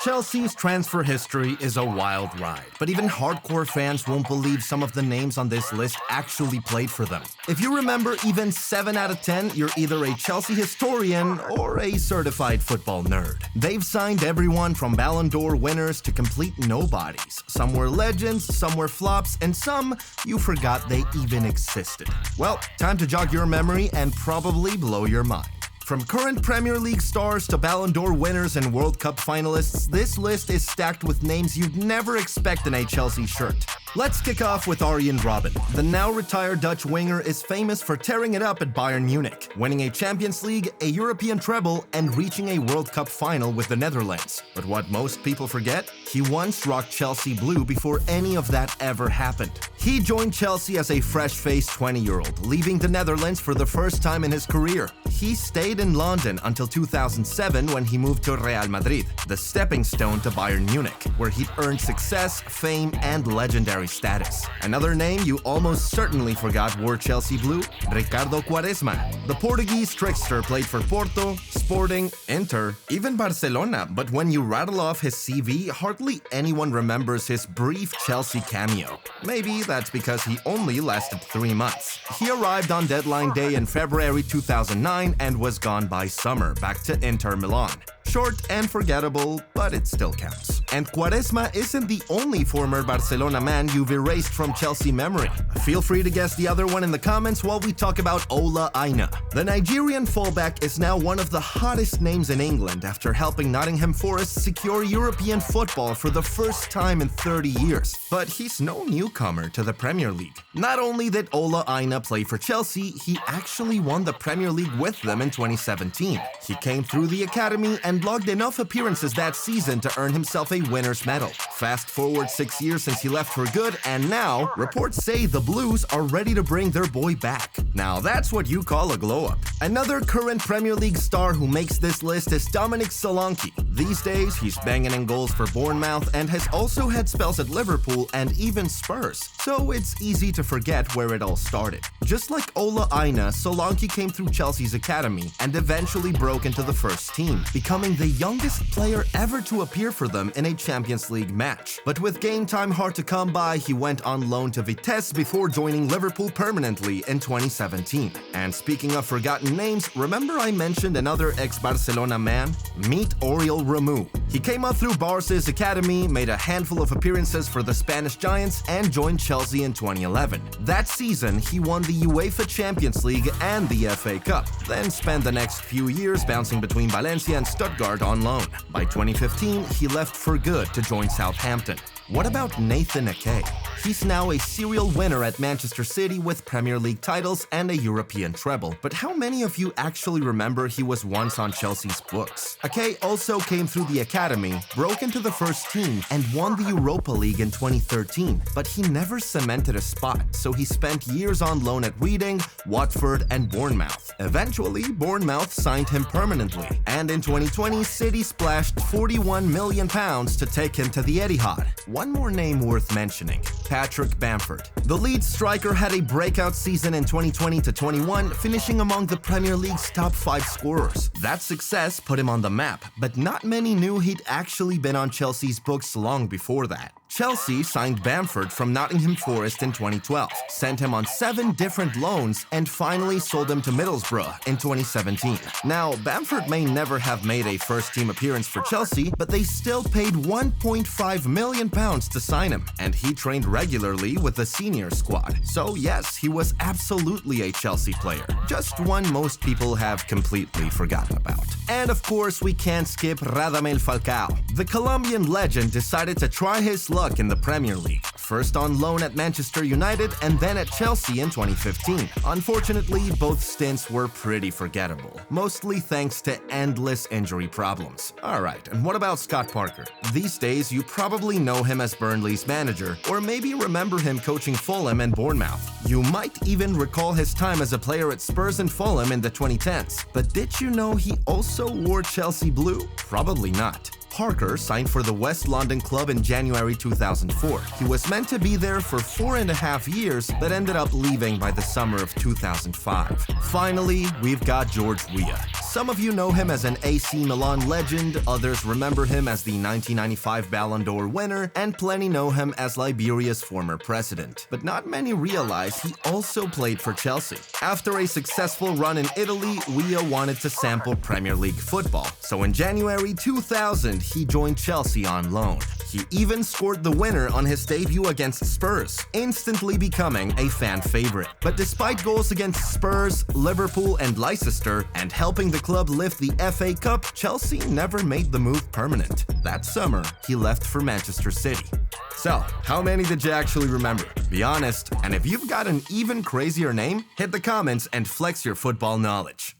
Chelsea's transfer history is a wild ride, but even hardcore fans won't believe some of the names on this list actually played for them. If you remember even 7 out of 10, you're either a Chelsea historian or a certified football nerd. They've signed everyone from Ballon d'Or winners to complete nobodies. Some were legends, some were flops, and some you forgot they even existed. Well, time to jog your memory and probably blow your mind. From current Premier League stars to Ballon d'Or winners and World Cup finalists, this list is stacked with names you'd never expect in a Chelsea shirt. Let's kick off with Arjen Robben. The now-retired Dutch winger is famous for tearing it up at Bayern Munich, winning a Champions League, a European treble, and reaching a World Cup final with the Netherlands. But what most people forget? He once rocked Chelsea blue before any of that ever happened. He joined Chelsea as a fresh-faced 20-year-old, leaving the Netherlands for the first time in his career. He stayed in London until 2007 when he moved to Real Madrid, the stepping stone to Bayern Munich, where he'd earned success, fame, and legendary status. Another name you almost certainly forgot wore Chelsea blue, Ricardo Quaresma. The Portuguese trickster played for Porto, Sporting, Inter, even Barcelona, but when you rattle off his CV, hardly anyone remembers his brief Chelsea cameo. Maybe that's because he only lasted 3 months. He arrived on deadline day in February 2009 and was gone by summer, back to Inter Milan. Short and forgettable, but it still counts. And Quaresma isn't the only former Barcelona man you've erased from Chelsea memory. Feel free to guess the other one in the comments while we talk about Ola Aina. The Nigerian fullback is now one of the hottest names in England after helping Nottingham Forest secure European football for the first time in 30 years. But he's no newcomer to the Premier League. Not only did Ola Aina play for Chelsea, he actually won the Premier League with them in 2017. He came through the academy and logged enough appearances that season to earn himself a winner's medal. Fast forward 6 years since he left for good, and now reports say the Blues are ready to bring their boy back. Now that's what you call a glow-up. Another current Premier League star who makes this list is Dominic Solanke. These days, he's banging in goals for Bournemouth and has also had spells at Liverpool and even Spurs, so it's easy to forget where it all started. Just like Ola Aina, Solanke came through Chelsea's academy and eventually broke into the first team, becoming the youngest player ever to appear for them in a Champions League match. But with game time hard to come by, he went on loan to Vitesse before joining Liverpool permanently in 2017. And speaking of forgotten names, remember I mentioned another ex-Barcelona man? Meet Oriol Romeu. He came up through Barca's academy, made a handful of appearances for the Spanish Giants, and joined Chelsea in 2011. That season, he won the UEFA Champions League and the FA Cup, then spent the next few years bouncing between Valencia and Stuttgart on loan. By 2015, he left for good to join Southampton. What about Nathan Ake? He's now a serial winner at Manchester City with Premier League titles and a European treble. But how many of you actually remember he was once on Chelsea's books? Ake also came through the academy, broke into the first team, and won the Europa League in 2013. But he never cemented a spot, so he spent years on loan at Reading, Watford, and Bournemouth. Eventually, Bournemouth signed him permanently, and in 2020, City splashed £41 million to take him to the Etihad. One more name worth mentioning, Patrick Bamford. The lead striker had a breakout season in 2020-21, finishing among the Premier League's top 5 scorers. That success put him on the map, but not many knew he'd actually been on Chelsea's books long before that. Chelsea signed Bamford from Nottingham Forest in 2012, sent him on 7 different loans, and finally sold him to Middlesbrough in 2017. Now, Bamford may never have made a first-team appearance for Chelsea, but they still paid £1.5 million to sign him, and he trained regularly with the senior squad. So yes, he was absolutely a Chelsea player, just one most people have completely forgotten about. And of course, we can't skip Radamel Falcao. The Colombian legend decided to try his luck in the Premier League, first on loan at Manchester United and then at Chelsea in 2015. Unfortunately, both stints were pretty forgettable, mostly thanks to endless injury problems. Alright, and what about Scott Parker? These days, you probably know him as Burnley's manager, or maybe remember him coaching Fulham and Bournemouth. You might even recall his time as a player at Spurs and Fulham in the 2010s. But did you know he also wore Chelsea blue? Probably not. Parker signed for the West London club in January 2004. He was meant to be there for 4.5 years, but ended up leaving by the summer of 2005. Finally, we've got George Weah. Some of you know him as an AC Milan legend, others remember him as the 1995 Ballon d'Or winner, and plenty know him as Liberia's former president. But not many realize he also played for Chelsea. After a successful run in Italy, Weah wanted to sample Premier League football. So in January 2000, he joined Chelsea on loan. He even scored the winner on his debut against Spurs, instantly becoming a fan favorite. But despite goals against Spurs, Liverpool, and Leicester, and helping the club lift the FA Cup, Chelsea never made the move permanent. That summer, he left for Manchester City. So, how many did you actually remember? Be honest, and if you've got an even crazier name, hit the comments and flex your football knowledge.